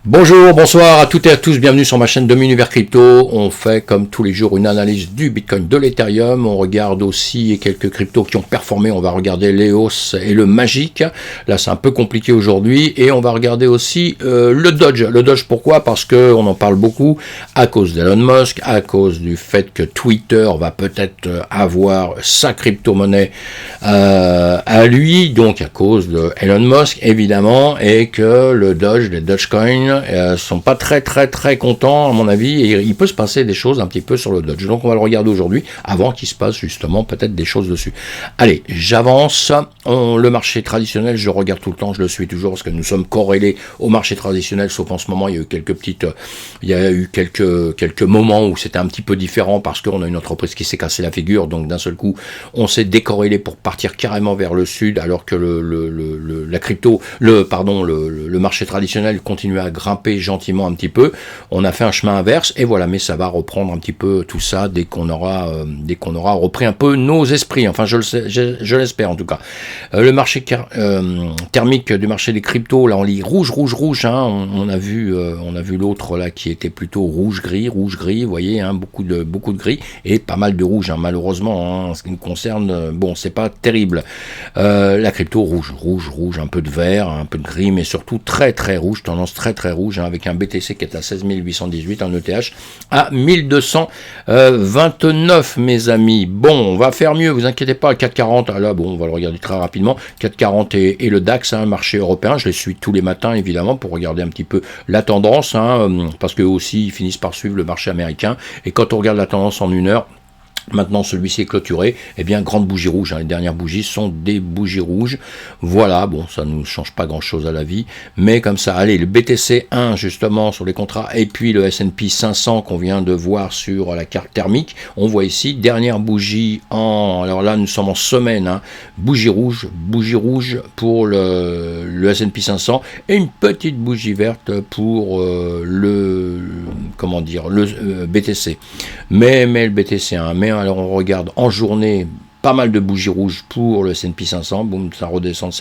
Bonjour, bonsoir à toutes et à tous, bienvenue sur ma chaîne de Univers Crypto. On fait comme tous les jours une analyse du Bitcoin, de l'Ethereum. On regarde aussi quelques cryptos qui ont performé. On va regarder l'EOS et le Magic. Là c'est un peu compliqué aujourd'hui. Et on va regarder aussi le Doge. Le Doge pourquoi? Parce qu'on en parle beaucoup à cause d'Elon Musk, à cause du fait que Twitter va peut-être avoir sa crypto-monnaie à lui. Donc à cause de Elon Musk évidemment. Et que le Doge, les Dogecoin sont pas très contents à mon avis, et il peut se passer des choses un petit peu sur le Dodge. Donc on va le regarder aujourd'hui avant qu'il se passe justement peut-être des choses dessus. Allez, j'avance. Le marché traditionnel, je regarde tout le temps, je le suis toujours parce que nous sommes corrélés au marché traditionnel, sauf en ce moment il y a eu quelques moments où c'était un petit peu différent parce qu'on a une entreprise qui s'est cassé la figure, donc d'un seul coup on s'est décorrélé pour partir carrément vers le sud, alors que le marché traditionnel continue à grimper gentiment un petit peu. On a fait un chemin inverse et voilà, mais ça va reprendre un petit peu tout ça dès qu'on aura repris un peu nos esprits. Enfin, je l'espère en tout cas. Le marché thermique du marché des cryptos, là on lit rouge. Hein, on a vu l'autre là qui était plutôt rouge gris. Vous voyez, hein, beaucoup de gris et pas mal de rouge. Hein, malheureusement, hein, en ce qui nous concerne, bon, c'est pas terrible. La crypto rouge, un peu de vert, un peu de gris, mais surtout très rouge, tendance très rouge, hein, avec un BTC qui est à 16 818, un ETH à 1229, mes amis. Bon, on va faire mieux, vous inquiétez pas, 440, là, bon, on va le regarder très rapidement, 440 et le DAX, hein, marché européen, je les suis tous les matins, évidemment, pour regarder un petit peu la tendance, hein, parce que aussi, ils finissent par suivre le marché américain, et quand on regarde la tendance en une heure, maintenant, celui-ci est clôturé. Eh bien, grande bougie rouge. Hein. Les dernières bougies sont des bougies rouges. Voilà. Bon, ça ne change pas grand-chose à la vie. Mais comme ça, allez, le BTC 1, justement, sur les contrats, et puis le S&P 500 qu'on vient de voir sur la carte thermique. On voit ici, dernière bougie alors là, nous sommes en semaine. Hein. Bougie rouge pour le S&P 500 et une petite bougie verte pour le BTC. Mais le BTC 1, alors on regarde en journée pas mal de bougies rouges pour le S&P 500, boum, ça redescend,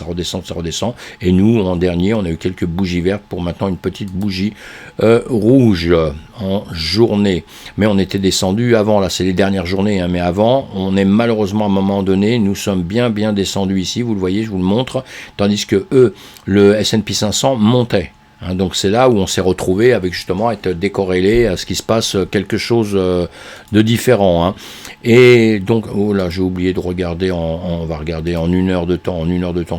et nous en dernier on a eu quelques bougies vertes pour maintenant une petite bougie rouge en journée, mais on était descendu avant, là c'est les dernières journées, hein, mais avant on est malheureusement à un moment donné, nous sommes bien descendus ici, vous le voyez, je vous le montre, tandis que le S&P 500 montait. Donc c'est là où on s'est retrouvé avec justement être décorrélé à ce qui se passe quelque chose de différent. Hein. Et donc, oh là, j'ai oublié de regarder, on va regarder en une heure de temps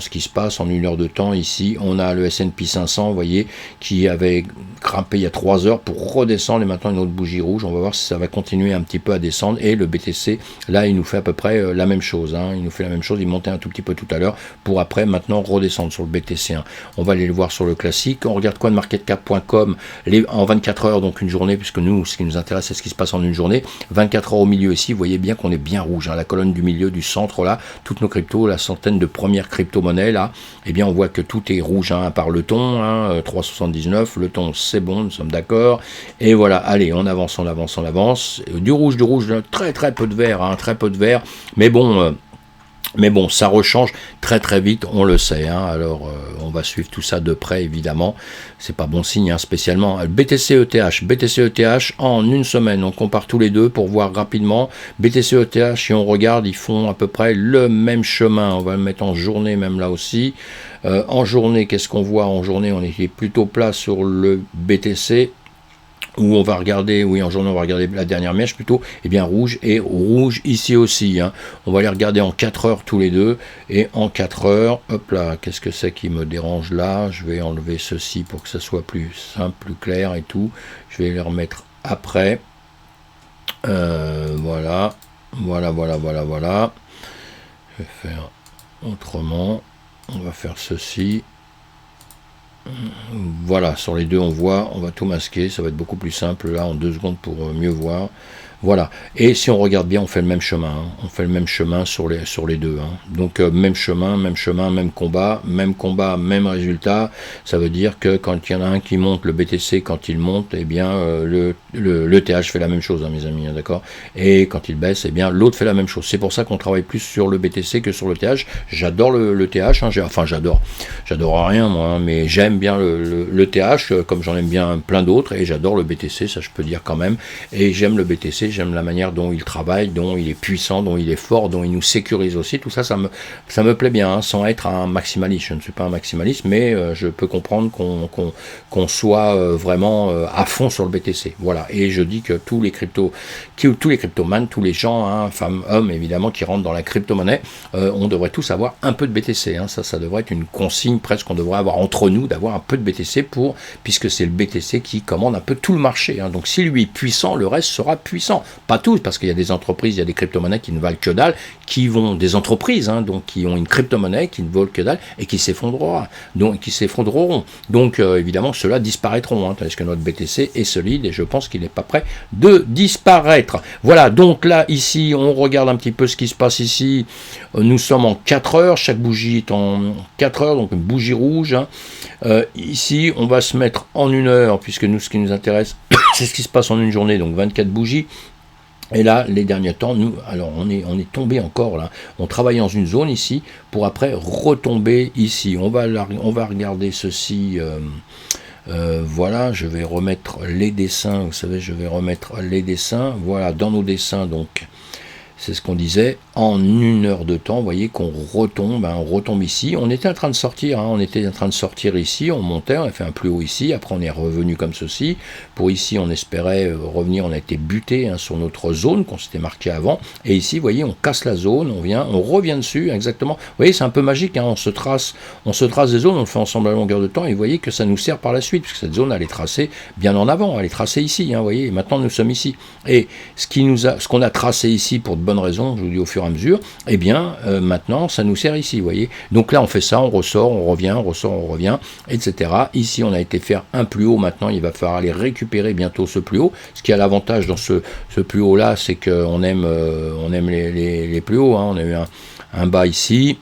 ce qui se passe. En une heure de temps, ici, on a le S&P 500, vous voyez, qui avait grimpé il y a 3 heures pour redescendre et maintenant une autre bougie rouge. On va voir si ça va continuer un petit peu à descendre. Et le BTC, là, il nous fait à peu près la même chose. Hein. Il montait un tout petit peu tout à l'heure pour après maintenant redescendre sur le BTC 1. On va aller le voir sur le classique. On regarde coinmarketcap.com en 24 heures, donc une journée, puisque nous, ce qui nous intéresse, c'est ce qui se passe en une journée. 24 heures au milieu ici, vous voyez bien qu'on est bien rouge. Hein. La colonne du milieu, du centre, là, toutes nos cryptos, la centaine de premières crypto-monnaies, là, eh bien, on voit que tout est rouge, hein, à part le thon, hein, 3,79. Le thon, c'est bon, nous sommes d'accord. Et voilà, allez, on avance. Du rouge, très peu de vert, hein, mais bon... ça rechange très vite, on le sait. Hein. Alors, on va suivre tout ça de près, évidemment. C'est pas bon signe, hein, spécialement. BTC-ETH en une semaine. On compare tous les deux pour voir rapidement. BTC-ETH, si on regarde, ils font à peu près le même chemin. On va le mettre en journée, même là aussi. En journée, qu'est-ce qu'on voit? En journée, on est plutôt plat sur le BTC. Où on va regarder, en journée on va regarder la dernière mèche plutôt, et bien rouge ici aussi, hein. On va les regarder en 4 heures tous les deux, et en 4 heures, hop là, qu'est-ce que c'est qui me dérange là? Je vais enlever ceci pour que ça soit plus simple, plus clair et tout, je vais les remettre après, voilà, je vais faire autrement, on va faire ceci. Voilà, sur les deux on va tout masquer, ça va être beaucoup plus simple là en 2 secondes pour mieux voir. Voilà. Et si on regarde bien, on fait le même chemin. Hein. On fait le même chemin sur les deux. Hein. Donc même chemin, même combat, même résultat. Ça veut dire que quand il y en a un qui monte, le BTC, quand il monte, eh bien le TH fait la même chose, hein, mes amis, hein, d'accord. Et quand il baisse, eh bien l'autre fait la même chose. C'est pour ça qu'on travaille plus sur le BTC que sur le TH. J'adore le TH. Hein. Enfin, j'adore rien moi, hein, mais j'aime bien le TH, comme j'en aime bien plein d'autres, et j'adore le BTC, ça je peux dire quand même. Et j'aime le BTC. J'aime la manière dont il travaille, dont il est puissant, dont il est fort, dont il nous sécurise aussi. Tout ça, ça me plaît bien, hein, sans être un maximaliste. Je ne suis pas un maximaliste, mais je peux comprendre qu'on soit vraiment à fond sur le BTC. Voilà. Et je dis que tous les cryptomanes, tous les gens, hein, femmes, hommes, évidemment, qui rentrent dans la crypto-monnaie, on devrait tous avoir un peu de BTC. Hein. Ça devrait être une consigne presque qu'on devrait avoir entre nous, d'avoir un peu de BTC puisque c'est le BTC qui commande un peu tout le marché. Hein. Donc si lui est puissant, le reste sera puissant. Pas tous, parce qu'il y a des entreprises, il y a des crypto-monnaies qui ne valent que dalle, des entreprises, hein, donc qui ont une crypto-monnaie qui ne vaut que dalle et qui s'effondreront. Donc évidemment, ceux-là disparaîtront, hein, tandis que notre BTC est solide et je pense qu'il n'est pas prêt de disparaître. Voilà, donc là, ici, on regarde un petit peu ce qui se passe ici. Nous sommes en 4 heures, chaque bougie est en 4 heures, donc une bougie rouge. Hein. Ici, on va se mettre en 1 heure, puisque nous, ce qui nous intéresse, c'est ce qui se passe en une journée, donc 24 bougies. Et là, les derniers temps, on est tombé encore là. On travaille dans une zone ici pour après retomber ici. On va regarder ceci. Voilà, je vais remettre les dessins. Vous savez, je vais remettre les dessins. Voilà, dans nos dessins, donc. C'est ce qu'on disait, en 1 heure de temps, vous voyez qu'on retombe, hein, on retombe ici. On était en train de sortir, hein, ici, on montait, on a fait un plus haut ici, après on est revenu comme ceci. Pour ici, on espérait revenir, on a été buté, hein, sur notre zone qu'on s'était marqué avant. Et ici, vous voyez, on casse la zone, on revient dessus, exactement. Vous voyez, c'est un peu magique, hein, on se trace des zones, on le fait ensemble à longueur de temps, et vous voyez que ça nous sert par la suite, puisque cette zone, elle est tracée bien en avant, elle est tracée ici, hein, vous voyez, et maintenant nous sommes ici. Et ce qu'on a tracé ici pour de bonnes raisons, je vous dis au fur et à mesure, eh bien maintenant ça nous sert ici, vous voyez. Donc là on fait ça, on ressort, on revient, etc. Ici on a été faire un plus haut, maintenant il va falloir aller récupérer bientôt ce plus haut. Ce qui a l'avantage dans ce plus haut là, c'est qu'on aime les plus hauts, hein. On a eu un bas ici.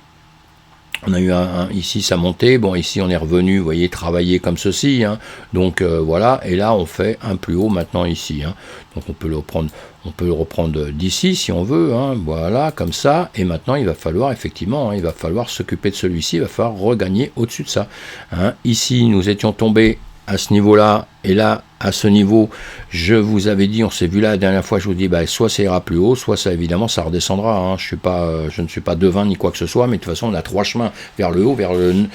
On a eu ici, ça montait. Bon, ici, on est revenu, vous voyez, travailler comme ceci. Hein. Donc, voilà. Et là, on fait un plus haut maintenant ici. Hein. Donc, on peut le reprendre d'ici si on veut. Hein. Voilà, comme ça. Et maintenant, il va falloir, effectivement, hein, il va falloir s'occuper de celui-ci. Il va falloir regagner au-dessus de ça. Hein. Ici, nous étions tombés à ce niveau-là. Et là, à ce niveau, je vous avais dit, on s'est vu là la dernière fois, je vous dis, soit ça ira plus haut, soit ça, évidemment, ça redescendra. Hein. Je ne suis pas devin ni quoi que ce soit, mais de toute façon, on a 3 chemins vers le haut, vers le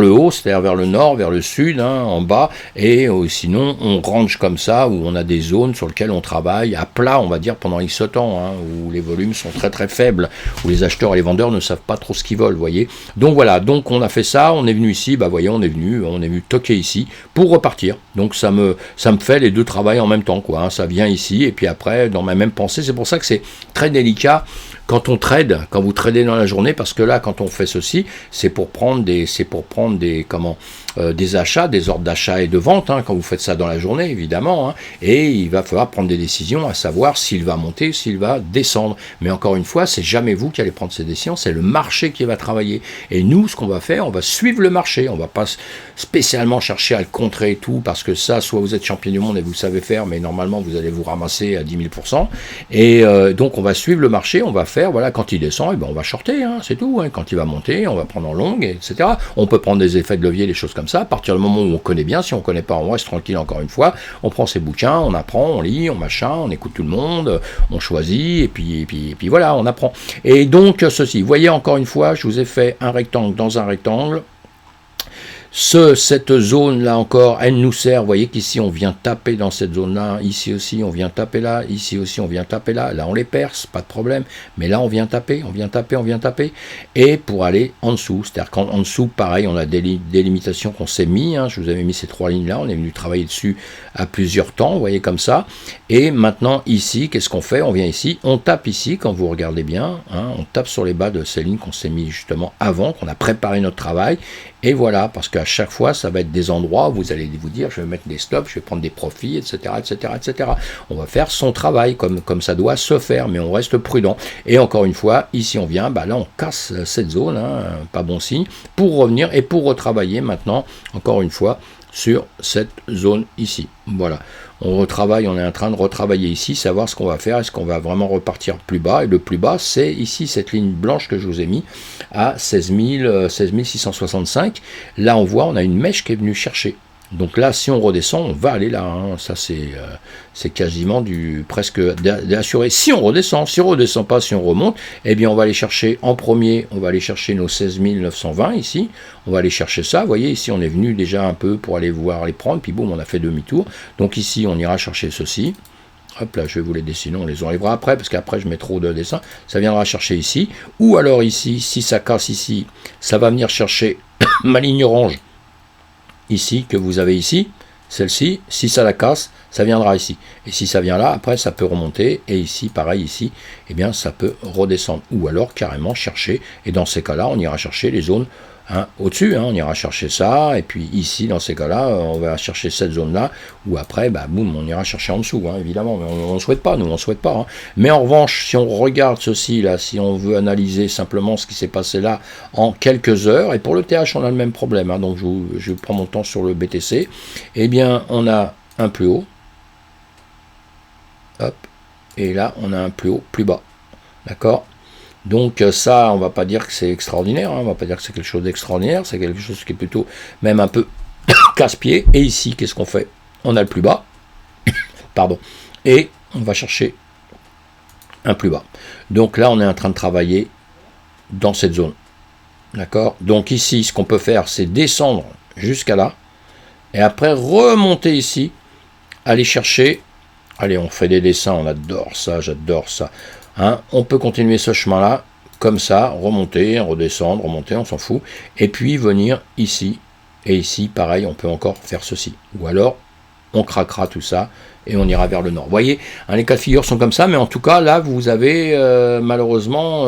haut, c'est-à-dire vers le nord, vers le sud, hein, en bas, et sinon, on range comme ça, où on a des zones sur lesquelles on travaille à plat, on va dire, pendant X temps, hein, où les volumes sont très très faibles, où les acheteurs et les vendeurs ne savent pas trop ce qu'ils veulent, vous voyez. Donc voilà, donc on a fait ça, on est venu ici, voyez, on est venu toquer ici, pour repartir. Donc ça me fait les deux travails en même temps, quoi. Hein. Ça vient ici et puis après dans ma même pensée. C'est pour ça que c'est très délicat quand vous tradez dans la journée, parce que là quand on fait ceci, c'est pour prendre des achats, des ordres d'achat et de vente, hein, quand vous faites ça dans la journée, évidemment, hein, et il va falloir prendre des décisions, à savoir s'il va monter, s'il va descendre. Mais encore une fois, c'est jamais vous qui allez prendre ces décisions, c'est le marché qui va travailler. Et nous, ce qu'on va faire, on va suivre le marché, on va pas spécialement chercher à le contrer et tout, parce que ça, soit vous êtes champion du monde et vous savez faire, mais normalement, vous allez vous ramasser à 10 000%. Et donc, on va suivre le marché, on va faire, voilà, quand il descend, on va shorter, hein, c'est tout. Hein. Quand il va monter, on va prendre en longue, etc. On peut prendre des effets de levier, des choses comme ça, à partir du moment où on connaît bien. Si on connaît pas, on reste tranquille encore une fois, on prend ses bouquins, on apprend, on lit, on écoute tout le monde, on choisit, et puis voilà, on apprend. Et donc, ceci, vous voyez encore une fois, je vous ai fait un rectangle dans un rectangle. Cette zone-là encore, elle nous sert, vous voyez qu'ici on vient taper dans cette zone-là, ici aussi on vient taper là, ici aussi on vient taper là on les perce, pas de problème, mais là on vient taper, et pour aller en dessous, c'est-à-dire qu'en dessous, pareil, on a des limitations qu'on s'est mis, hein, je vous avais mis ces 3 lignes-là, on est venu travailler dessus à plusieurs temps, vous voyez comme ça, et maintenant ici, qu'est-ce qu'on fait? On vient ici, on tape ici, quand vous regardez bien, hein, on tape sur les bas de ces lignes qu'on s'est mis justement avant, qu'on a préparé notre travail, Et voilà, parce qu'à chaque fois, ça va être des endroits où vous allez vous dire, je vais mettre des stops, je vais prendre des profits, etc., etc., etc. On va faire son travail comme ça doit se faire, mais on reste prudent. Et encore une fois, ici on vient, là on casse cette zone, hein, pas bon signe, pour revenir et pour retravailler maintenant, encore une fois, sur cette zone ici. Voilà, on retravaille, on est en train de retravailler ici, savoir ce qu'on va faire, est-ce qu'on va vraiment repartir plus bas, et le plus bas c'est ici cette ligne blanche que je vous ai mis à 16 665. Là on voit, on a une mèche qui est venue chercher. Donc là, si on redescend, on va aller là. Hein. Ça, c'est quasiment presque assuré. Si on redescend pas, si on remonte, eh bien, on va aller chercher en premier, on va aller chercher nos 16 920 ici. On va aller chercher ça. Vous voyez, ici, on est venu déjà un peu pour aller voir les prendre. Puis boum, on a fait demi-tour. Donc ici, on ira chercher ceci. Hop là, je vais vous les dessiner, on les enlèvera après, parce qu'après, je mets trop de dessins. Ça viendra chercher ici. Ou alors ici, si ça casse ici, ça va venir chercher ma ligne orange. Ici, que vous avez ici, celle-ci, si ça la casse, ça viendra ici. Et si ça vient là, après, ça peut remonter. Et ici, pareil, ici, eh bien, ça peut redescendre. Ou alors, carrément, chercher. Et dans ces cas-là, on ira chercher les zones au-dessus. On ira chercher ça. Et puis, ici, dans ces cas-là, on va chercher cette zone-là. Ou après, boum, on ira chercher en dessous, évidemment. Mais on ne souhaite pas, nous, on ne souhaite pas. Mais en revanche, si on regarde ceci, là, si on veut analyser simplement ce qui s'est passé là en quelques heures, et pour le TH, on a le même problème. Donc, je prends mon temps sur le BTC. Eh bien, on a un plus haut. Hop, et là on a un plus haut, plus bas, d'accord. Donc ça, on va pas dire que c'est extraordinaire, on va pas dire que c'est quelque chose d'extraordinaire, c'est quelque chose qui est plutôt même un peu casse-pied. Et ici, qu'est-ce qu'on fait? On a le plus bas, pardon, et on va chercher un plus bas. Donc là, on est en train de travailler dans cette zone, d'accord. Donc ici, ce qu'on peut faire, c'est descendre jusqu'à là, et après remonter ici, aller chercher. Allez, on fait des dessins, on adore ça, j'adore ça. On peut continuer ce chemin-là, comme ça, remonter, redescendre, remonter, on s'en fout. Et puis venir ici, et ici, pareil, on peut encore faire ceci. Ou alors, on craquera tout ça, et on ira vers le nord. Vous voyez, les cas de figure sont comme ça, mais en tout cas, là, vous avez malheureusement...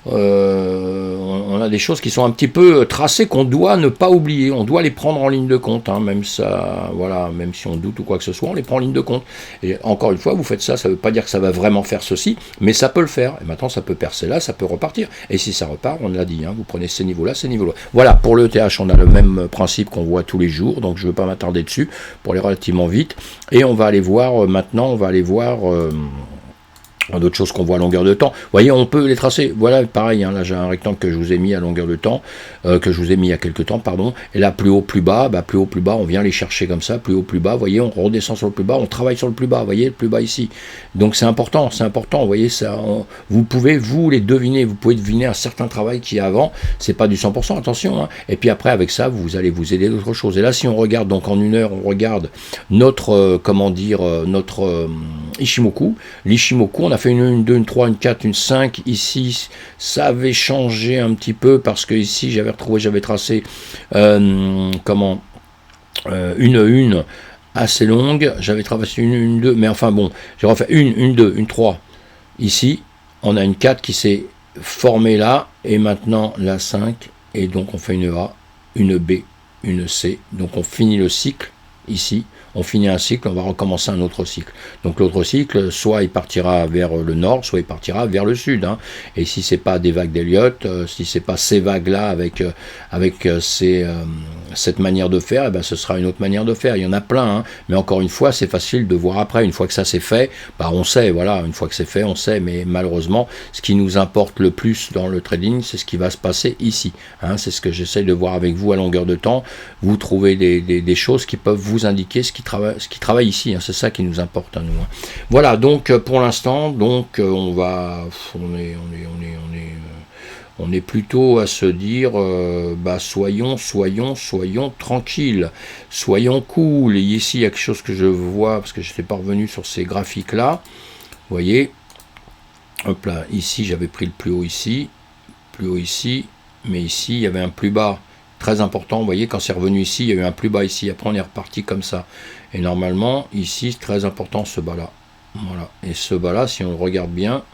on a des choses qui sont un petit peu tracées qu'on doit ne pas oublier, on doit les prendre en ligne de compte, même ça, voilà, même si on doute ou quoi que ce soit, on les prend en ligne de compte. Et encore une fois, vous faites ça, ça ne veut pas dire que ça va vraiment faire ceci, mais ça peut le faire. Et maintenant, ça peut percer là, ça peut repartir. Et si ça repart, on l'a dit, vous prenez ces niveaux-là, ces niveaux-là. Voilà, pour le TH, on a le même principe qu'on voit tous les jours, donc je ne veux pas m'attarder dessus pour aller relativement vite. Et on va aller voir maintenant, on va aller voir d'autres choses qu'on voit à longueur de temps. Vous voyez, on peut les tracer. Voilà, pareil, là j'ai un rectangle que je vous ai mis à longueur de temps, que je vous ai mis il y a quelques temps, pardon. Et là, plus haut, plus bas, plus haut, plus bas, on vient les chercher comme ça, plus haut, plus bas. Vous voyez, on redescend sur le plus bas, on travaille sur le plus bas. Vous voyez, le plus bas ici. Donc c'est important, c'est important. Vous voyez, ça, vous pouvez, vous, les deviner. Vous pouvez deviner un certain travail qui est avant. C'est pas du 100%, attention. Et puis après, avec ça, vous allez vous aider d'autres choses. Et là, si on regarde, donc en une heure, on regarde notre, notre Ishimoku. L'Ishimoku, on a fait une 1, une 2, une 3, une 4, une 5. Ici, ça avait changé un petit peu parce que ici, j'avais tracé une assez longue. J'avais tracé une 2, mais enfin bon, j'ai refait une 2, une 3. Ici, on a une 4 qui s'est formée là, et maintenant la 5, et donc on fait une A, une B, une C. Donc on finit le cycle ici. On finit un cycle, on va recommencer un autre cycle. Donc l'autre cycle, soit il partira vers le nord, soit il partira vers le sud. Et si c'est pas des vagues d'Elliott, si c'est pas ces vagues-là avec cette manière de faire, ce sera une autre manière de faire. Il y en a plein, mais encore une fois, c'est facile de voir après. Une fois que ça c'est fait, on sait, voilà, une fois que c'est fait, on sait. Mais malheureusement, ce qui nous importe le plus dans le trading, c'est ce qui va se passer ici. C'est ce que j'essaie de voir avec vous à longueur de temps. Vous trouvez des choses qui peuvent vous indiquer ce qui travaille ici, c'est ça qui nous importe à nous. Voilà, donc pour l'instant, donc on est plutôt à se dire soyons tranquilles, soyons cool. Et ici il y a quelque chose que je vois parce que je n'étais pas revenu sur ces graphiques là. Vous voyez, hop là, ici j'avais pris le plus haut ici, mais ici il y avait un plus bas très important. Vous voyez, quand c'est revenu ici, il y a eu un plus bas ici. Après, on est reparti comme ça. Et normalement, ici, c'est très important ce bas-là. Voilà. Et ce bas-là, si on regarde bien,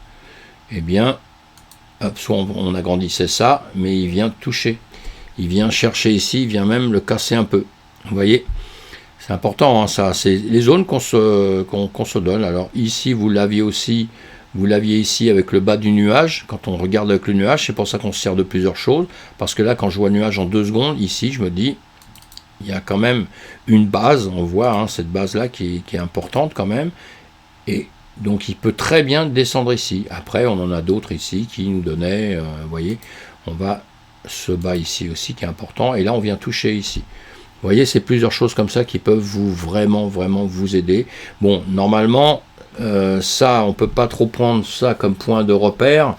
eh bien, soit on agrandissait ça, mais il vient toucher. il vient chercher ici, il vient même le casser un peu. Vous voyez, c'est important, hein, ça, c'est les zones qu'on se donne. Alors ici, vous l'aviez ici avec le bas du nuage. Quand on regarde avec le nuage, c'est pour ça qu'on se sert de plusieurs choses. Parce que là, quand je vois le nuage en 2 secondes, ici, je me dis, il y a quand même une base, on voit hein, cette base-là qui est importante quand même. Et donc il peut très bien descendre ici. Après, on en a d'autres ici qui nous donnaient, vous voyez, on va ce bas ici aussi qui est important. Et là, on vient toucher ici. Vous voyez, c'est plusieurs choses comme ça qui peuvent vraiment vous aider. Bon, normalement, ça, on ne peut pas trop prendre ça comme point de repère.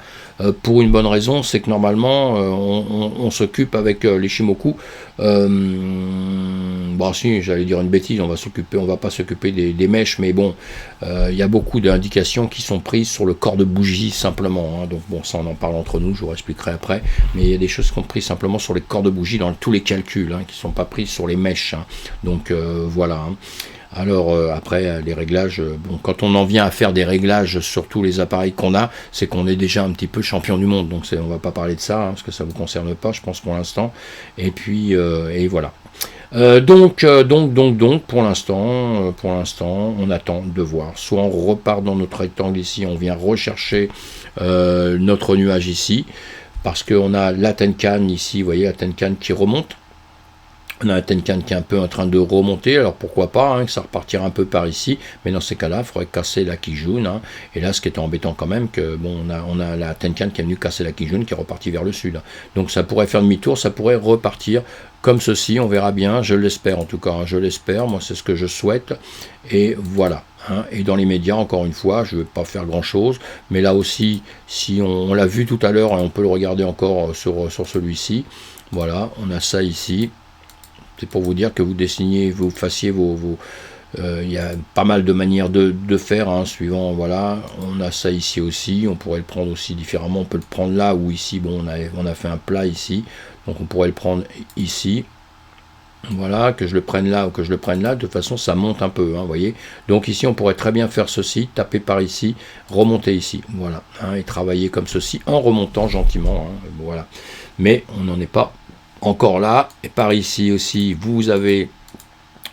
Pour une bonne raison, c'est que normalement, on s'occupe avec les Shimoku. Bon, si, j'allais dire une bêtise, on va pas s'occuper des mèches, mais bon, il y a beaucoup d'indications qui sont prises sur le corps de bougie simplement. Hein, donc bon, ça on en parle entre nous, je vous expliquerai après. Mais il y a des choses qui sont prises simplement sur les corps de bougie dans tous les calculs, hein, qui ne sont pas prises sur les mèches. Hein. Donc voilà. Hein. Alors après les réglages, bon, quand on en vient à faire des réglages sur tous les appareils qu'on a, c'est qu'on est déjà un petit peu champion du monde. Donc on va pas parler de ça hein, parce que ça vous concerne pas, je pense pour l'instant. Et puis et voilà. Donc pour l'instant, on attend de voir. Soit on repart dans notre rectangle ici, on vient rechercher notre nuage ici, parce qu'on a la Tenkan ici, vous voyez la Tenkan qui remonte. On a un Tenkan qui est un peu en train de remonter, alors pourquoi pas, hein, que ça repartira un peu par ici, mais dans ces cas-là, il faudrait casser la Kijun, hein, et là, ce qui est embêtant quand même, que bon, on a la Tenkan qui est venue casser la Kijun, qui est repartie vers le sud. Donc ça pourrait faire demi-tour, ça pourrait repartir comme ceci, on verra bien, je l'espère en tout cas, hein, je l'espère, moi c'est ce que je souhaite, et voilà. Hein, et dans les médias, encore une fois, je ne vais pas faire grand-chose, mais là aussi, si on l'a vu tout à l'heure, on peut le regarder encore sur celui-ci, voilà, on a ça ici. C'est pour vous dire que vous dessiniez, vous fassiez il y a pas mal de manières de faire, hein, suivant, voilà, on a ça ici aussi, on pourrait le prendre aussi différemment, on peut le prendre là ou ici, bon, on a fait un plat ici, donc on pourrait le prendre ici, voilà, que je le prenne là ou que je le prenne là, de toute façon ça monte un peu, hein, vous voyez, donc ici on pourrait très bien faire ceci, taper par ici, remonter ici, voilà, hein, et travailler comme ceci, en remontant gentiment, hein, voilà, mais on n'en est pas encore là, et par ici aussi, vous avez,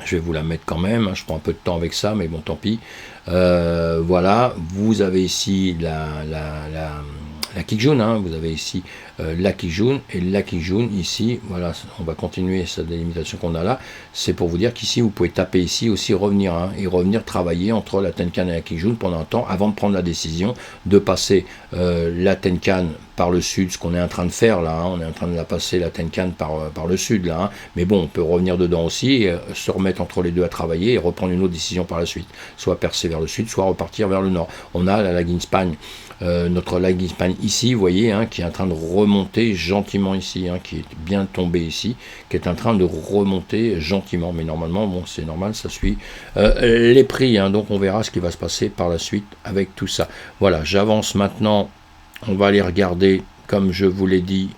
je vais vous la mettre quand même, hein, je prends un peu de temps avec ça, mais bon, tant pis, voilà, vous avez ici la Kijun, hein, vous avez ici la Kijun, et la Kijun ici, voilà, on va continuer cette délimitation qu'on a là, c'est pour vous dire qu'ici, vous pouvez taper ici aussi, revenir, hein, et revenir travailler entre la Tenkan et la Kijun pendant un temps, avant de prendre la décision de passer la Tenkan par le sud, ce qu'on est en train de faire là, hein, on est en train de la passer la Tenkan par le sud là, hein, mais bon, on peut revenir dedans aussi, et, se remettre entre les deux à travailler, et reprendre une autre décision par la suite, soit percer vers le sud, soit repartir vers le nord. On a la Laginspan, notre Laginspan ici, vous voyez, hein, qui est en train de remonter gentiment ici, hein, qui est bien tombé ici, qui est en train de remonter gentiment, mais normalement, bon, c'est normal, ça suit les prix, hein, donc on verra ce qui va se passer par la suite avec tout ça. Voilà, j'avance maintenant, on va aller regarder, comme je vous l'ai dit,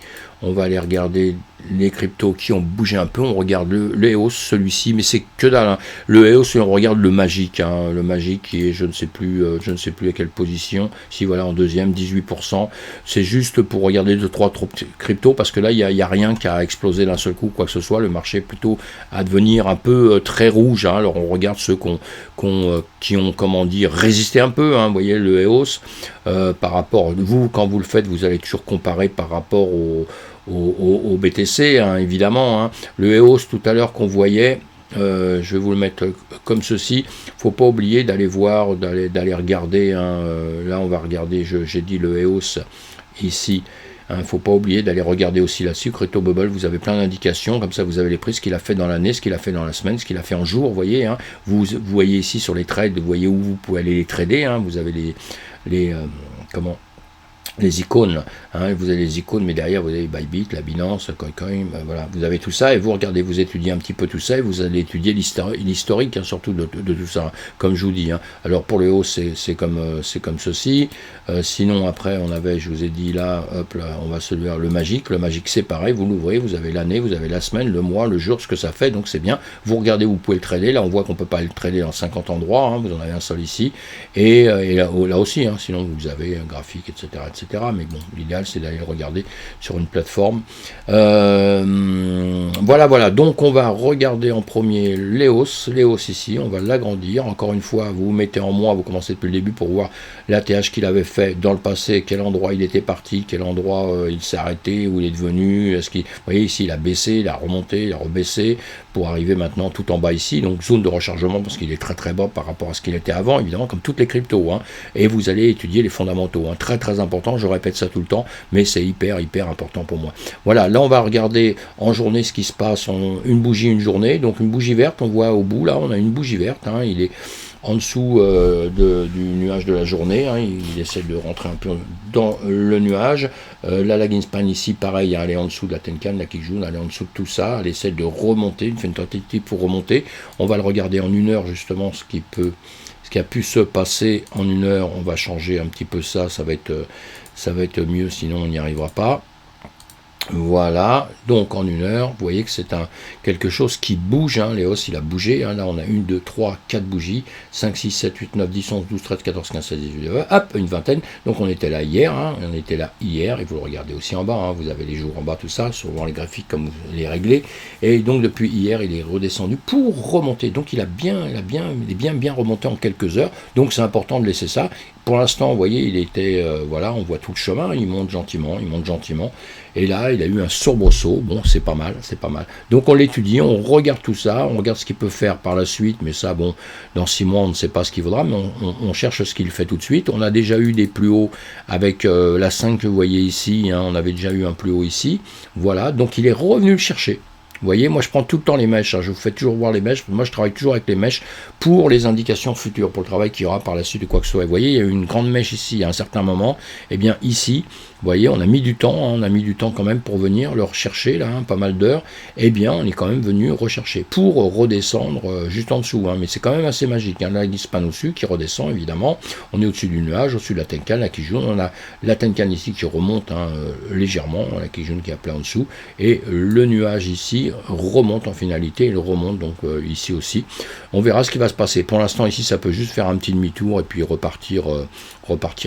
on va aller regarder les cryptos qui ont bougé un peu, on regarde le EOS, celui-ci, mais c'est que dalle, hein. Le EOS, on regarde le magique, hein, le magique qui est, je ne sais plus à quelle position, si voilà, en deuxième, 18%, c'est juste pour regarder 2-3 cryptos, parce que là, il n'y a rien qui a explosé d'un seul coup, quoi que ce soit, le marché est plutôt à devenir un peu très rouge, hein. Alors on regarde ceux qui ont, comment dire, résisté un peu, hein, vous voyez, le EOS, par rapport, vous, quand vous le faites, vous allez toujours comparer par rapport au BTC, hein, évidemment, hein. Le EOS tout à l'heure qu'on voyait, je vais vous le mettre comme ceci, faut pas oublier d'aller voir, d'aller regarder, hein, là on va regarder, j'ai dit le EOS ici, il ne faut pas oublier d'aller regarder aussi là-dessus, Crypto Bubble, vous avez plein d'indications, comme ça vous avez les prix, ce qu'il a fait dans l'année, ce qu'il a fait dans la semaine, ce qu'il a fait en jour, vous voyez, hein, vous voyez ici sur les trades, vous voyez où vous pouvez aller les trader, hein, vous avez les icônes, hein, vous avez les icônes, mais derrière vous avez Bybit, la Binance, Coincoin, voilà, vous avez tout ça, et vous regardez, vous étudiez un petit peu tout ça, et vous allez étudier l'historique, hein, surtout de tout ça, hein, comme je vous dis, hein. Alors pour le haut, c'est comme ceci, sinon après on avait, je vous ai dit là, hop là, on va se voir le magique c'est pareil, vous l'ouvrez, vous avez l'année, vous avez la semaine, le mois, le jour, ce que ça fait, donc c'est bien, vous regardez, vous pouvez le trader, là on voit qu'on peut pas le trader dans 50 endroits, hein, vous en avez un seul ici, et là aussi, hein, sinon vous avez un graphique, etc., etc. Mais bon, l'idéal c'est d'aller le regarder sur une plateforme. Voilà, donc on va regarder en premier l'EOS ici, on va l'agrandir. Encore une fois, vous vous mettez en moi, vous commencez depuis le début pour voir l'ATH qu'il avait fait dans le passé, quel endroit il était parti, quel endroit il s'est arrêté, où il est devenu, vous voyez ici il a baissé, il a remonté, il a rebaissé, pour arriver maintenant tout en bas ici, donc zone de rechargement parce qu'il est très très bas par rapport à ce qu'il était avant, évidemment comme toutes les cryptos, et vous allez étudier les fondamentaux, très très important, je répète ça tout le temps, mais c'est hyper important pour moi. Voilà, là on va regarder en journée ce qui se passe, une bougie, une journée, donc une bougie verte, on voit au bout là, on a une bougie verte, il est en dessous du nuage de la journée, il essaie de rentrer un peu dans le nuage. La lagging span ici, pareil, elle est en dessous de la Tenkan, la Kijun, elle est en dessous de tout ça, elle essaie de remonter, il fait une tentative pour remonter. On va le regarder en 1 heure justement, ce qui a pu se passer en 1 heure. On va changer un petit peu ça, ça va être mieux, sinon on n'y arrivera pas. Voilà, donc en 1 heure, vous voyez que c'est quelque chose qui bouge, l'EOS il a bougé, là on a 1, 2, 3, 4 bougies, 5, 6, 7, 8, 9, 10, 11, 12, 13, 14, 15, 16, 18, hop, une vingtaine, donc on était là hier, et vous le regardez aussi en bas, vous avez les jours en bas, tout ça, souvent les graphiques comme vous les réglez, et donc depuis hier il est redescendu pour remonter, donc il est bien remonté en quelques heures, donc c'est important de laisser ça. Pour l'instant, vous voyez, il était, voilà, on voit tout le chemin, il monte gentiment, et là, il a eu un soubresaut, bon, c'est pas mal. Donc on l'étudie, on regarde tout ça, on regarde ce qu'il peut faire par la suite, mais ça, bon, dans 6 mois, on ne sait pas ce qu'il vaudra, mais on cherche ce qu'il fait tout de suite. On a déjà eu des plus hauts avec la 5 que vous voyez ici, on avait déjà eu un plus haut ici, voilà, donc il est revenu le chercher. Vous voyez, moi je prends tout le temps les mèches, je vous fais toujours voir les mèches, moi je travaille toujours avec les mèches pour les indications futures, pour le travail qu'il y aura par la suite de quoi que ce soit. Vous voyez, il y a eu une grande mèche ici à un certain moment, et bien ici, vous voyez, on a mis du temps, quand même pour venir le rechercher, là, pas mal d'heures, et bien on est quand même venu rechercher pour redescendre juste en dessous, mais c'est quand même assez magique, là il span au-dessus qui redescend évidemment, on est au-dessus du nuage, au-dessus de la Tenkan, la Kijun, on a la Tenkan ici qui remonte légèrement, la Kijun qui est appelée en dessous, et le nuage ici remonte en finalité, il remonte donc ici aussi. On verra ce qui va se passer. Pour l'instant ici ça peut juste faire un petit demi-tour et puis repartir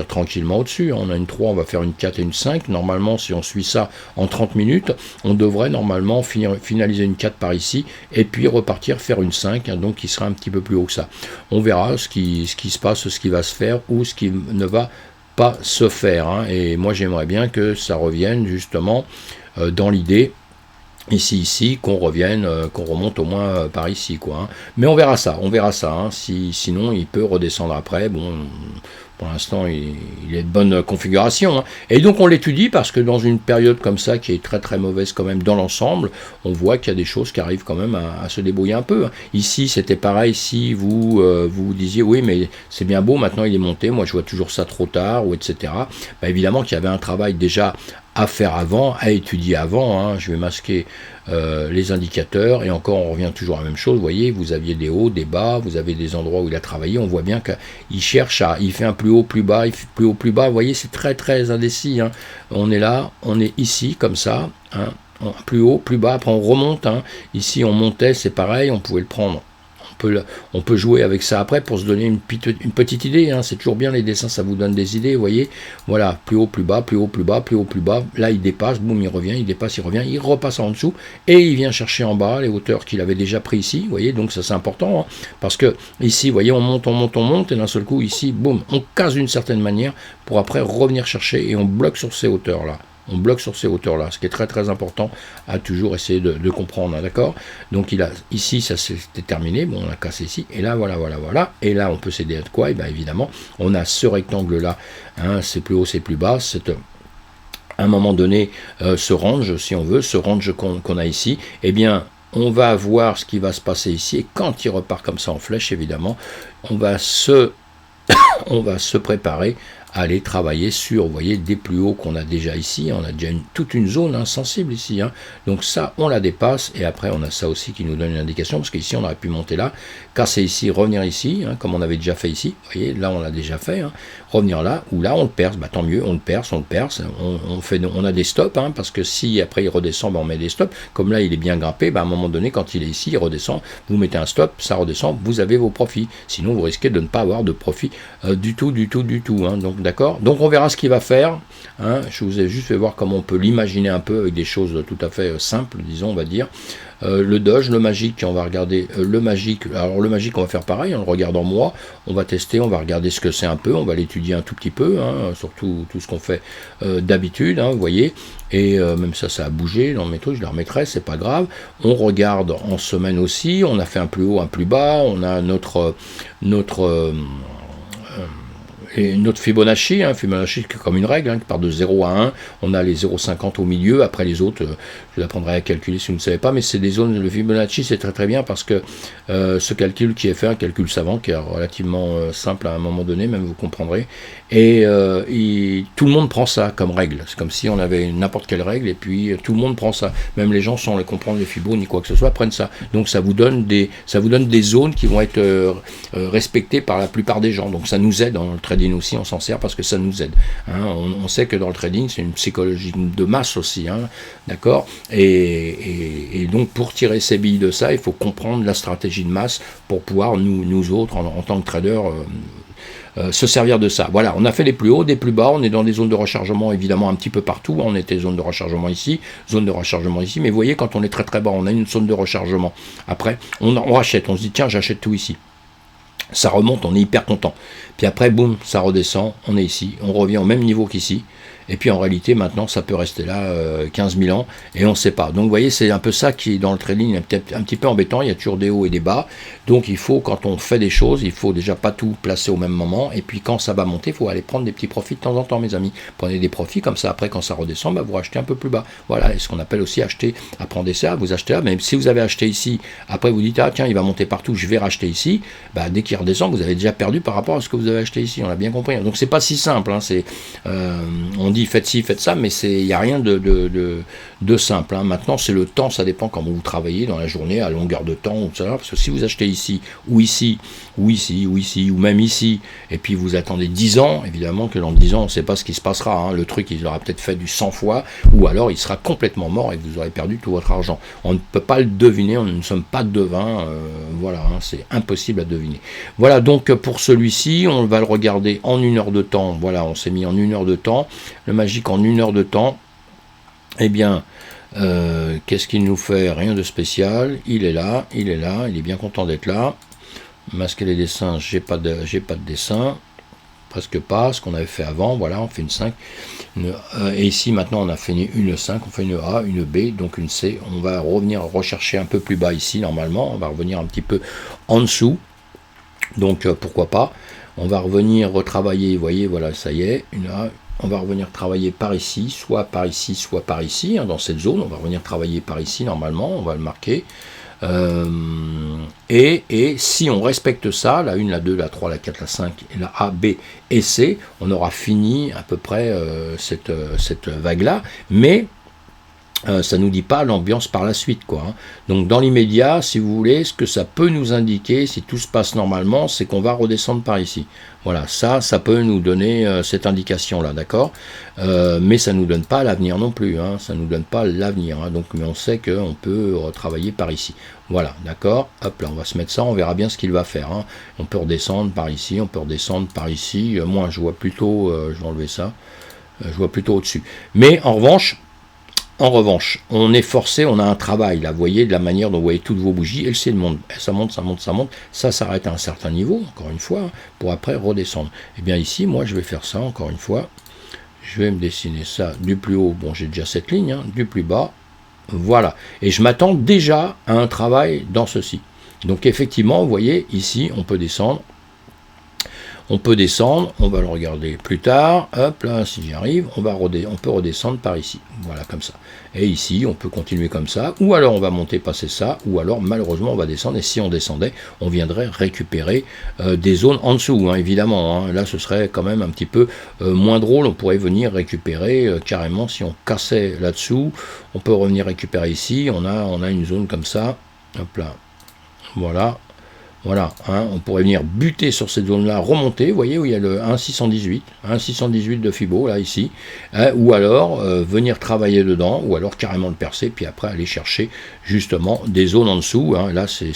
tranquillement au-dessus. On a une 3, on va faire une 4 et une 5. Normalement si on suit ça en 30 minutes, on devrait normalement finaliser une 4 par ici et puis repartir faire une 5, donc qui sera un petit peu plus haut que ça. On verra ce qui se passe, ce qui va se faire ou ce qui ne va pas se faire. Et moi j'aimerais bien que ça revienne justement dans l'idée ici, qu'on revienne, qu'on remonte au moins par ici, quoi. Mais on verra ça, sinon il peut redescendre après, bon, pour l'instant il est de bonne configuration, et donc on l'étudie parce que dans une période comme ça, qui est très très mauvaise quand même dans l'ensemble, on voit qu'il y a des choses qui arrivent quand même à se débrouiller un peu. Ici c'était pareil, si vous disiez, oui mais c'est bien beau, maintenant il est monté, moi je vois toujours ça trop tard, ou etc. Évidemment qu'il y avait un travail déjà à faire avant, à étudier avant, je vais masquer les indicateurs, et encore on revient toujours à la même chose, vous voyez, vous aviez des hauts, des bas, vous avez des endroits où il a travaillé, on voit bien qu'il cherche il fait un plus haut, plus bas, il fait plus haut, plus bas, vous voyez, c'est très très indécis, on est là, on est ici, comme ça, plus haut, plus bas, après on remonte, ici on montait, c'est pareil, on pouvait le prendre. On peut jouer avec ça après pour se donner une petite idée, c'est toujours bien les dessins, ça vous donne des idées, vous voyez, voilà, plus haut, plus bas, plus haut, plus bas, plus haut, plus bas, là il dépasse, boum, il revient, il dépasse, il revient, il repasse en dessous, et il vient chercher en bas les hauteurs qu'il avait déjà pris ici, vous voyez, donc ça c'est important, parce que ici, vous voyez, on monte, et d'un seul coup, ici, boum, on casse d'une certaine manière, pour après revenir chercher, et on bloque sur ces hauteurs-là. Ce qui est très très important à toujours essayer de comprendre, d'accord. Donc ici ça c'était terminé, bon on a cassé ici, et là voilà, et là on peut s'aider à quoi, et bien évidemment on a ce rectangle là, c'est plus haut, c'est plus bas, c'est à un moment donné ce range, si on veut, ce range qu'on a ici, et bien on va voir ce qui va se passer ici, et quand il repart comme ça en flèche, évidemment, on va se préparer à aller travailler sur, vous voyez, des plus hauts qu'on a déjà ici, on a déjà toute une zone sensible ici, donc ça on la dépasse, et après on a ça aussi qui nous donne une indication, parce qu'ici on aurait pu monter là, casser ici, revenir ici, comme on avait déjà fait ici, vous voyez, là on l'a déjà fait, revenir là, ou là on le perce, tant mieux, on le perce, on a des stops, parce que si après il redescend, on met des stops, comme là il est bien grimpé, à un moment donné quand il est ici, il redescend, vous mettez un stop, ça redescend, vous avez vos profits, sinon vous risquez de ne pas avoir de profit du tout, donc d'accord? Donc on verra ce qu'il va faire. Hein. Je vous ai juste fait voir comment on peut l'imaginer un peu avec des choses tout à fait simples, disons, on va dire. Le Doge, le magique, on va regarder le magique. Alors le magique, on va faire pareil, on le regarde en moi, on va tester, on va regarder ce que c'est un peu, on va l'étudier un tout petit peu, hein, surtout tout ce qu'on fait d'habitude, hein, vous voyez. Et même ça a bougé dans mes trucs, je le remettrai, c'est pas grave. On regarde en semaine aussi, on a fait un plus haut, un plus bas, on a et notre Fibonacci, Fibonacci c'est comme une règle, qui part de 0 à 1, on a les 0,50 au milieu, après les autres, je vous apprendrai à calculer si vous ne savez pas, mais c'est des zones, le Fibonacci c'est très très bien parce que ce calcul qui est fait, un calcul savant, qui est relativement simple à un moment donné, même vous comprendrez, et tout le monde prend ça comme règle, c'est comme si on avait n'importe quelle règle, et puis tout le monde prend ça, même les gens sans les comprendre les fibos ni quoi que ce soit, prennent ça, donc ça vous donne des zones qui vont être respectées par la plupart des gens, donc ça nous aide dans le trading aussi, on s'en sert parce que ça nous aide. Hein. On sait que dans le trading, c'est une psychologie de masse aussi, hein, d'accord, et donc pour tirer ses billes de ça, il faut comprendre la stratégie de masse pour pouvoir, nous autres, en tant que traders, se servir de ça. Voilà, on a fait les plus hauts, des plus bas, on est dans des zones de rechargement évidemment un petit peu partout, on était zone de rechargement ici, mais vous voyez, quand on est très très bas, on a une zone de rechargement. Après, on rachète, on se dit tiens, j'achète tout ici. Ça remonte, on est hyper content. Puis après, boum, ça redescend, on est ici, on revient au même niveau qu'ici. Et puis en réalité, maintenant, ça peut rester là 15 000 ans et on ne sait pas. Donc vous voyez, c'est un peu ça qui, dans le trading, est un petit peu embêtant. Il y a toujours des hauts et des bas. Donc il faut, quand on fait des choses, il faut déjà pas tout placer au même moment. Et puis quand ça va monter, il faut aller prendre des petits profits de temps en temps, mes amis. Prenez des profits, comme ça, après, quand ça redescend, vous rachetez un peu plus bas. Voilà, et ce qu'on appelle aussi acheter, apprendre ça, vous achetez là. Même si vous avez acheté ici, après vous dites, ah tiens, il va monter partout, je vais racheter ici. Dès qu'il redescend, vous avez déjà perdu par rapport à ce que vous avez acheté ici. On l'a bien compris. Donc c'est pas si simple. Hein. On dit faites ci, faites ça, mais il n'y a rien de simple. Hein. Maintenant, c'est le temps, ça dépend comment vous travaillez dans la journée, à longueur de temps, ou ça, parce que si vous achetez ici, ou ici, ou ici, ou ici, ou même ici, et puis vous attendez 10 ans, évidemment que dans 10 ans, on ne sait pas ce qui se passera. Hein. Le truc, il aura peut-être fait du 100 fois, ou alors il sera complètement mort et vous aurez perdu tout votre argent. On ne peut pas le deviner, on ne sommes pas devins, voilà, hein, c'est impossible à deviner. Voilà, donc pour celui-ci, on va le regarder en 1 heure de temps. Voilà, on s'est mis en 1 heure de temps. Le magique en 1 heure de temps, eh bien, qu'est-ce qu'il nous fait? Rien de spécial. Il est là, il est bien content d'être là. Masquer les dessins, j'ai pas de dessin, presque pas, ce qu'on avait fait avant. Voilà, on fait une 5. Et ici, maintenant, on a fait une 5, on fait une A, une B, donc une C. On va revenir rechercher un peu plus bas ici, normalement. On va revenir un petit peu en dessous. Donc, pourquoi pas. On va revenir retravailler, vous voyez, voilà, ça y est, une A. On va revenir travailler par ici, soit par ici, hein, dans cette zone. On va revenir travailler par ici, normalement, on va le marquer. Et si on respecte ça, la 1, la 2, la 3, la 4, la 5, et la A, B et C, on aura fini à peu près cette vague-là. Mais ça ne nous dit pas l'ambiance par la suite, quoi. Hein. Donc dans l'immédiat, si vous voulez, ce que ça peut nous indiquer, si tout se passe normalement, c'est qu'on va redescendre par ici. Voilà, ça peut nous donner cette indication-là, d'accord, mais ça ne nous donne pas l'avenir non plus, hein, ça ne nous donne pas l'avenir, hein, donc, mais on sait qu'on peut retravailler par ici. Voilà, d'accord, hop là, on va se mettre ça, on verra bien ce qu'il va faire. Hein. On peut redescendre par ici, on peut redescendre par ici, moi je vois plutôt, je vais enlever ça, je vois plutôt au-dessus. Mais en revanche, on est forcé, on a un travail, là, vous voyez, de la manière dont vous voyez toutes vos bougies, et le ciel monte, ça monte, ça s'arrête à un certain niveau, encore une fois, pour après redescendre. Et bien ici, moi, je vais faire ça, encore une fois, je vais me dessiner ça du plus haut, bon, j'ai déjà cette ligne, hein, du plus bas, voilà, et je m'attends déjà à un travail dans ceci. Donc effectivement, vous voyez, ici, on peut descendre, on va le regarder plus tard, hop là, si j'y arrive, on peut redescendre par ici, voilà, comme ça. Et ici, on peut continuer comme ça, ou alors on va monter, passer ça, ou alors malheureusement on va descendre, et si on descendait, on viendrait récupérer des zones en dessous, hein, évidemment, hein. Là ce serait quand même un petit peu moins drôle, on pourrait venir récupérer carrément, si on cassait là-dessous, on peut revenir récupérer ici, on a une zone comme ça, hop là, voilà. Voilà, hein, on pourrait venir buter sur cette zone-là, remonter, vous voyez où il y a le 1,618 de Fibo, là, ici, hein, ou alors venir travailler dedans, ou alors carrément le percer, puis après aller chercher justement des zones en dessous. Hein. Là, c'est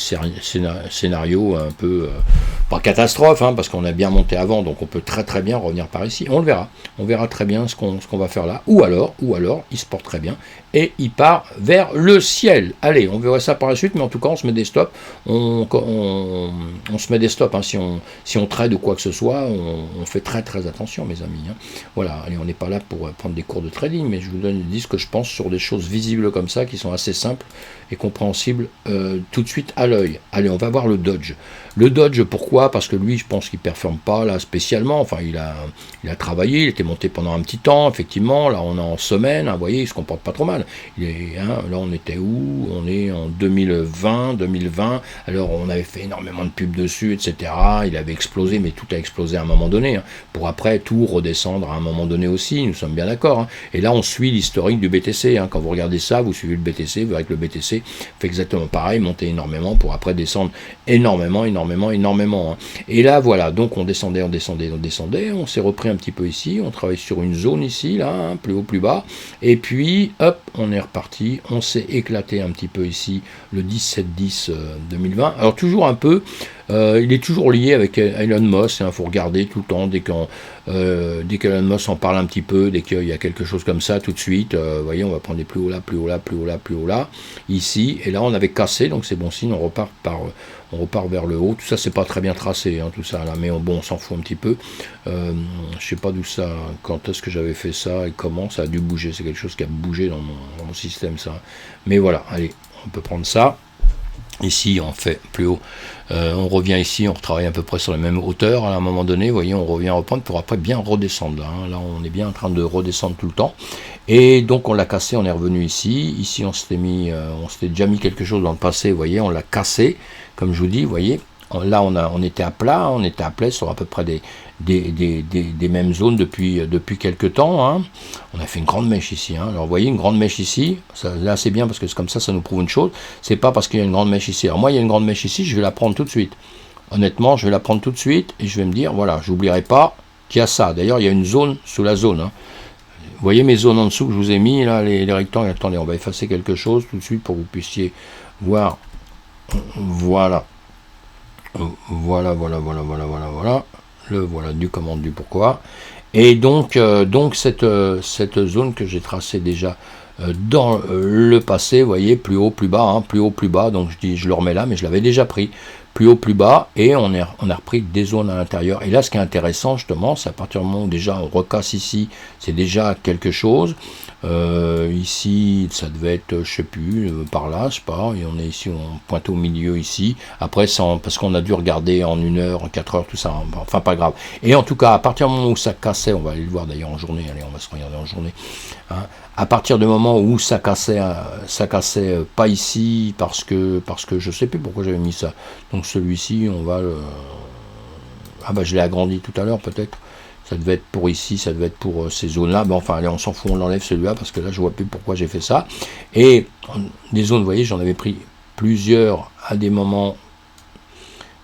scénario un peu, pas catastrophe, hein, parce qu'on a bien monté avant, donc on peut très très bien revenir par ici. On le verra, on verra très bien ce qu'on va faire là, ou alors, il se porte très bien, et il part vers le ciel. Allez, on verra ça par la suite, mais en tout cas, on se met des stops, on se met des stops, hein. Si on trade ou quoi que ce soit, on fait très très attention, mes amis. Hein. Voilà, allez, on n'est pas là pour prendre des cours de trading, mais je vous dis ce que je pense sur des choses visibles comme ça, qui sont assez simples et compréhensibles tout de suite à l'œil. Allez, on va voir le Dodge. Le Dodge, pourquoi? Parce que lui, je pense qu'il ne performe pas là spécialement. Enfin, il a travaillé, il était monté pendant un petit temps, effectivement. Là, on est en semaine, hein, vous voyez, il se comporte pas trop mal. Là, on était où? On est en 2020. Alors, on avait fait énormément de pubs dessus, etc. Il avait explosé, mais tout a explosé à un moment donné. Hein, pour après tout redescendre à un moment donné aussi, nous sommes bien d'accord. Hein. Et là, on suit l'historique du BTC. Hein. Quand vous regardez ça, vous suivez le BTC, vous verrez que le BTC fait exactement pareil, monter énormément pour après descendre énormément. Hein. Et là, voilà, donc on descendait, on s'est repris un petit peu ici, on travaille sur une zone ici, là, hein, plus haut, plus bas, et puis, hop, on est reparti, on s'est éclaté un petit peu ici, le 17-10 2020, alors toujours un peu, il est toujours lié avec Elon Musk, il faut regarder tout le temps, dès qu'Elon Musk en parle un petit peu, dès qu'il y a quelque chose comme ça, tout de suite, vous voyez, on va prendre des plus haut là, ici, et là on avait cassé, donc c'est bon signe, on repart vers le haut, tout ça c'est pas très bien tracé, hein, tout ça là, mais bon, on s'en fout un petit peu, je sais pas d'où ça, quand est-ce que j'avais fait ça, et comment, ça a dû bouger, c'est quelque chose qui a bougé dans mon système ça, mais voilà, allez, on peut prendre ça. Ici, on fait plus haut. On revient ici, on retravaille à peu près sur les mêmes hauteurs. À un moment donné, vous voyez, on revient reprendre pour après bien redescendre. Là, hein. Là, on est bien en train de redescendre tout le temps. Et donc, on l'a cassé, on est revenu ici. Ici, on s'était déjà mis quelque chose dans le passé, vous voyez, on l'a cassé, comme je vous dis, vous voyez. Là, on était à plat, sur à peu près des mêmes zones depuis quelques temps. Hein. On a fait une grande mèche ici. Hein. Alors, vous voyez, une grande mèche ici, là, c'est bien parce que comme ça nous prouve une chose. C'est pas parce qu'il y a une grande mèche ici. Alors, moi, il y a une grande mèche ici, je vais la prendre tout de suite. Honnêtement, je vais la prendre tout de suite et je vais me dire, voilà, je n'oublierai pas qu'il y a ça. D'ailleurs, il y a une zone sous la zone. Hein. Vous voyez mes zones en dessous que je vous ai mis, là, les rectangles. Attendez, on va effacer quelque chose tout de suite pour que vous puissiez voir. Voilà. Voilà, le voilà du comment du pourquoi. Et donc cette zone que j'ai tracée déjà dans le passé, vous voyez, plus haut, plus bas, hein, plus haut, plus bas, donc je le remets là, mais je l'avais déjà pris, plus haut, plus bas, et on a repris des zones à l'intérieur. Et là, ce qui est intéressant, justement, c'est à partir du moment où déjà on recasse ici, c'est déjà quelque chose. Ici, ça devait être, je sais plus, par là, je sais pas, et on est ici, on pointe au milieu ici. Après, parce qu'on a dû regarder en 1 heure, en 4 heures, tout ça, enfin pas grave. Et en tout cas, à partir du moment où ça cassait, on va aller le voir d'ailleurs en journée, allez, on va se regarder en journée. Hein, à partir du moment où ça cassait pas ici, parce que je sais plus pourquoi j'avais mis ça. Donc celui-ci, on va le... Ah bah je l'ai agrandi tout à l'heure peut-être. Ça devait être pour ici, ça devait être pour ces zones-là. Ben enfin, allez, on s'en fout, on l'enlève celui-là, parce que là, je vois plus pourquoi j'ai fait ça. Et des zones, vous voyez, j'en avais pris plusieurs à des moments,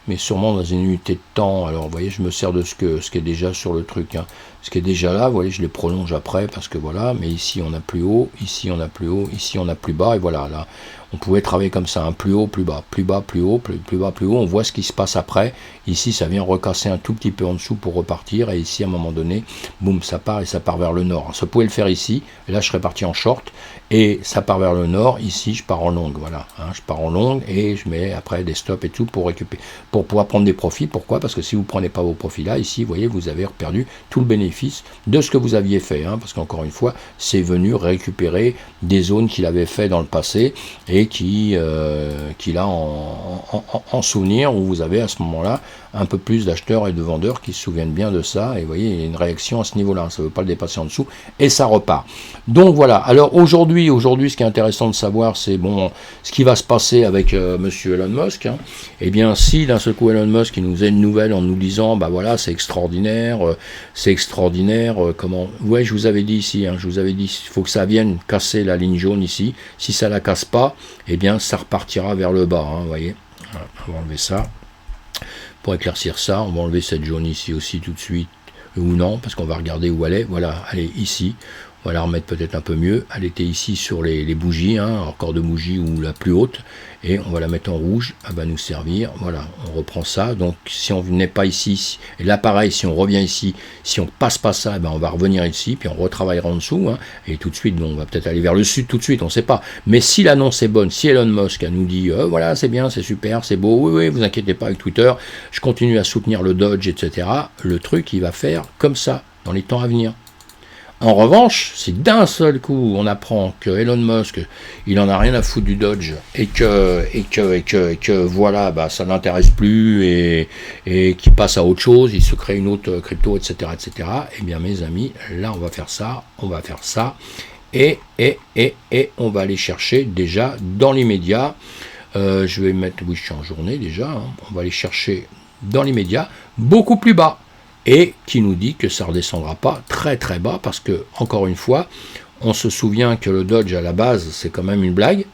mais sûrement dans une unité de temps. Alors, vous voyez, je me sers de ce qui est déjà sur le truc. Hein. Ce qui est déjà là, vous voyez, je les prolonge après, parce que voilà, mais ici, on a plus haut, ici, on a plus haut, ici, on a plus bas, et voilà, là, on pouvait travailler comme ça, hein, plus haut, plus bas, plus bas, plus haut, plus bas, plus haut, on voit ce qui se passe après. Ici, ça vient recasser un tout petit peu en dessous pour repartir, et ici, à un moment donné, boum, ça part, et ça part vers le nord. Ça pouvait le faire ici, et là, je serais parti en short, et ça part vers le nord, ici, je pars en longue, voilà, hein, je pars en longue, et je mets après des stops et tout pour récupérer, pour pouvoir prendre des profits. Pourquoi? Parce que si vous ne prenez pas vos profits là, ici, vous voyez, vous avez perdu tout le bénéfice de ce que vous aviez fait, hein, parce qu'encore une fois, c'est venu récupérer des zones qu'il avait fait dans le passé, et qu'il a en souvenir, où vous avez à ce moment-là un peu plus d'acheteurs et de vendeurs qui se souviennent bien de ça, et vous voyez, il y a une réaction à ce niveau-là, ça ne veut pas le dépasser en dessous, et ça repart. Donc voilà, alors aujourd'hui, ce qui est intéressant de savoir, c'est bon, ce qui va se passer avec monsieur Elon Musk, hein. Eh bien, si d'un seul coup Elon Musk il nous a une nouvelle en nous disant, bah voilà, c'est extraordinaire, comment, ouais, je vous avais dit ici, hein, je vous avais dit, il faut que ça vienne casser la ligne jaune ici, si ça la casse pas, eh bien, ça repartira vers le bas, hein, vous voyez, voilà, on va enlever ça. pour éclaircir ça. On va enlever cette jaune ici aussi tout de suite, ou non, parce qu'on va regarder où elle est. Voilà, elle est ici. On va la remettre peut-être un peu mieux. Elle était ici sur les bougies, hein, encore de bougie ou la plus haute. Et on va la mettre en rouge. Elle va nous servir. Voilà, on reprend ça. Donc si on n'est pas ici, et là pareil, si on revient ici, si on passe pas ça, on va revenir ici, puis on retravaillera en dessous. Hein, et tout de suite, on va peut-être aller vers le sud tout de suite, on ne sait pas. Mais si l'annonce est bonne, si Elon Musk nous dit voilà, c'est bien, c'est super, c'est beau, oui, vous inquiétez pas avec Twitter, je continue à soutenir le Dodge, etc. Le truc, il va faire comme ça dans les temps à venir. En revanche, si d'un seul coup on apprend que Elon Musk il en a rien à foutre du Dodge et que voilà, ça l'intéresse plus et qu'il passe à autre chose, il se crée une autre crypto, etc., eh bien mes amis, là on va faire ça et on va aller chercher déjà dans l'immédiat. Je vais mettre, oui, je suis en journée déjà, hein, on va aller chercher dans l'immédiat beaucoup plus bas. Et qui nous dit que ça ne redescendra pas très très bas, parce que, encore une fois, on se souvient que le Dodge à la base, c'est quand même une blague.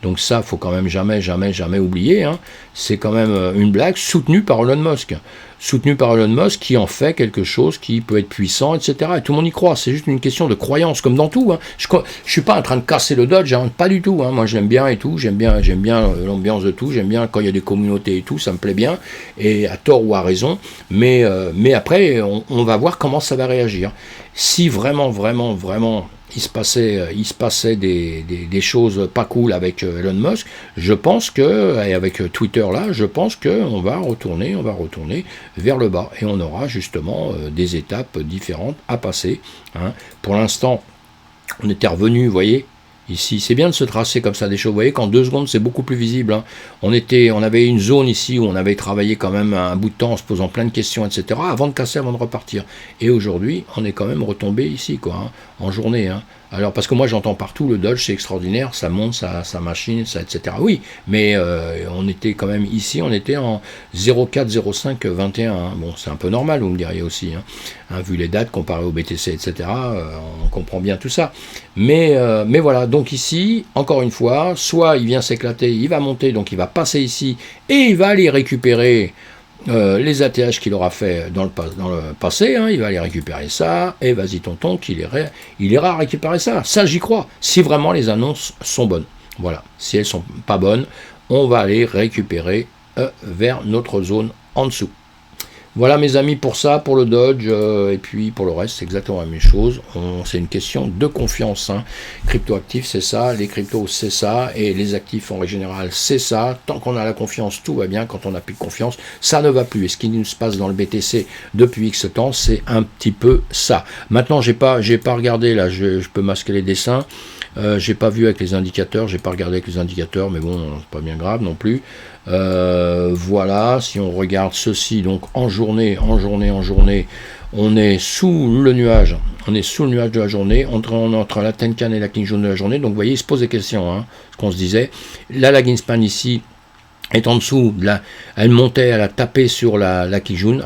Donc ça, faut quand même jamais oublier. Hein. C'est quand même une blague soutenue par Elon Musk. Soutenue par Elon Musk qui en fait quelque chose qui peut être puissant, etc. Et tout le monde y croit. C'est juste une question de croyance, comme dans tout. Hein. Je ne suis pas en train de casser le Dodge, hein. Pas du tout. Hein. Moi, j'aime bien et tout. J'aime bien l'ambiance de tout. J'aime bien quand il y a des communautés et tout. Ça me plaît bien. Et à tort ou à raison. Mais après, on va voir comment ça va réagir. Si vraiment il se passait des choses pas cool avec Elon Musk, je pense que, et avec Twitter là, je pense qu'on va retourner vers le bas, et on aura justement des étapes différentes à passer. Hein. Pour l'instant, on était revenu, vous voyez, ici, c'est bien de se tracer comme ça des choses. Vous voyez qu'en 2 secondes, c'est beaucoup plus visible. Hein. On avait une zone ici où on avait travaillé quand même un bout de temps en se posant plein de questions, etc., avant de casser, avant de repartir. Et aujourd'hui, on est quand même retombé ici, quoi, hein, en journée. Hein. Alors, parce que moi, j'entends partout, le Dodge, c'est extraordinaire, ça monte, ça machine, ça, etc. Oui, mais on était quand même ici, on était en 04, 05, 21. Hein. Bon, c'est un peu normal, vous me diriez aussi, hein, vu les dates comparées au BTC, etc., on comprend bien tout ça. Mais voilà, donc ici, encore une fois, soit il vient s'éclater, il va monter, donc il va passer ici, et il va aller récupérer les ATH qu'il aura fait dans le passé, hein, il va aller récupérer ça, et vas-y tonton, qu'il ira récupérer ça. Ça, j'y crois, si vraiment les annonces sont bonnes. Voilà, si elles sont pas bonnes, on va aller récupérer vers notre zone en dessous. Voilà mes amis pour ça, pour le Dodge, et puis pour le reste c'est exactement la même chose, c'est une question de confiance. Hein. Crypto-actifs c'est ça, les cryptos c'est ça, et les actifs en règle générale c'est ça. Tant qu'on a la confiance, tout va bien. Quand on n'a plus de confiance, ça ne va plus. Et ce qui nous se passe dans le BTC depuis X temps, c'est un petit peu ça. Maintenant j'ai pas regardé, là je peux masquer les dessins. J'ai pas vu avec les indicateurs, j'ai pas regardé avec les indicateurs, mais bon, c'est pas bien grave non plus. Voilà, si on regarde ceci, donc en journée, on est sous le nuage, de la journée, entre la Tenkan et la Kijun de la journée, donc vous voyez, il se pose des questions, hein, ce qu'on se disait. Là, la Greenspan ici est en dessous, là, elle montait, elle a tapé sur la Kijun,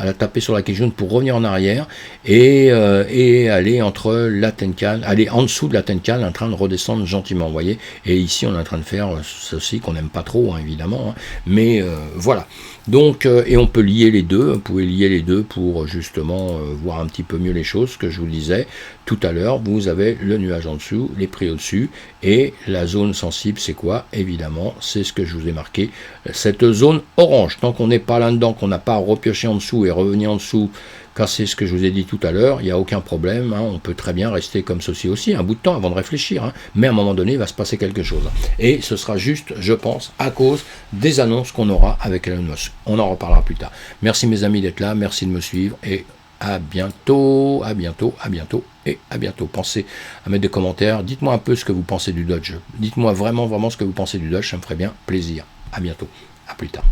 pour revenir en arrière et aller entre la Tenkan, aller en dessous de la Tenkan, en train de redescendre gentiment, vous voyez. Et ici, on est en train de faire ceci qu'on n'aime pas trop, hein, évidemment, hein, mais voilà. Donc, et on peut lier les deux, vous pouvez lier les deux pour justement voir un petit peu mieux les choses, ce que je vous disais tout à l'heure. Vous avez le nuage en dessous, les prix au-dessus, et la zone sensible, c'est quoi? Évidemment, c'est ce que je vous ai marqué, cette zone orange. Tant qu'on n'est pas là-dedans, qu'on n'a pas repioché en dessous et revenir en dessous, casser ce que je vous ai dit tout à l'heure, il n'y a aucun problème, hein, on peut très bien rester comme ceci aussi, un bout de temps avant de réfléchir, hein, mais à un moment donné, il va se passer quelque chose. Et ce sera juste, je pense, à cause des annonces qu'on aura avec Elon Musk. On en reparlera plus tard. Merci mes amis d'être là, merci de me suivre, et à bientôt. Pensez à mettre des commentaires, dites-moi un peu ce que vous pensez du Dodge. Dites-moi vraiment ce que vous pensez du Dodge, ça me ferait bien plaisir. À bientôt, à plus tard.